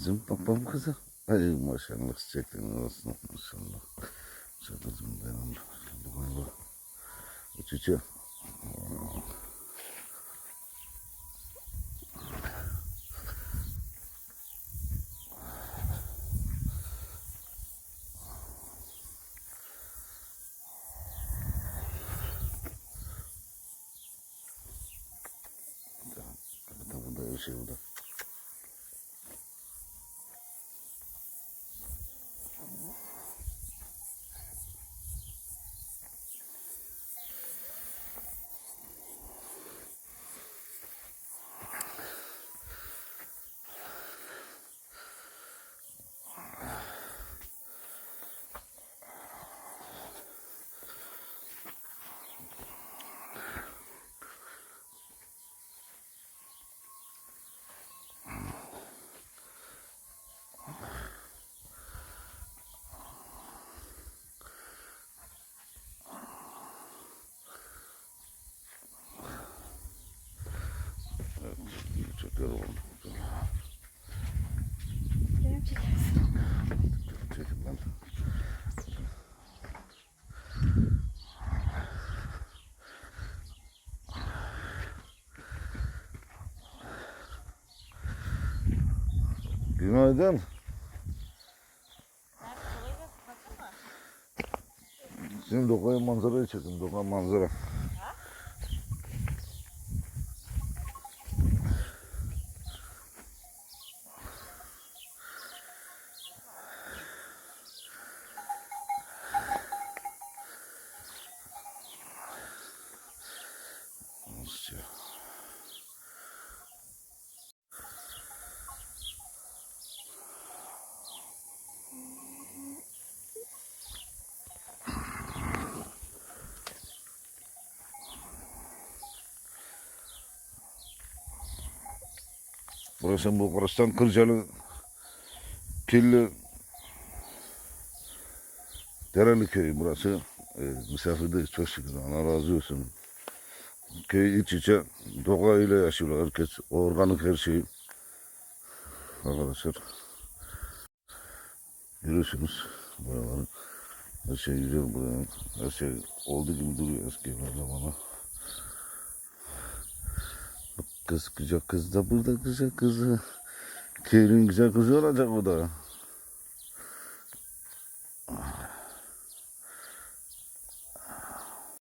Bizim babam kızı. Ay maşallah çiçeklerin olsun maşallah. Çakızım benim. Bu çiçeği. Burada bir şey burada. Çok yorulum. Benim çekersin. Çekin lan. Günaydın. Şimdi Doka'ya manzarayı çekin. Doka manzara. Nasıl ya? Burası Bulgaristan Kırcalı Killi Dereli köyü burası. Misafirdeyiz çok şükür. Allah razı olsun. Köy iç içe doğa ile yaşıyorlar. Herkes organik her şey. Arkadaşlar görüyorsunuz buraları. Her şey güzel burada. Her şey olduğu gibi duruyor eski bana. Bak kız güzel kız da burada güzel kızı. Köylünün güzel kızı olacak o da.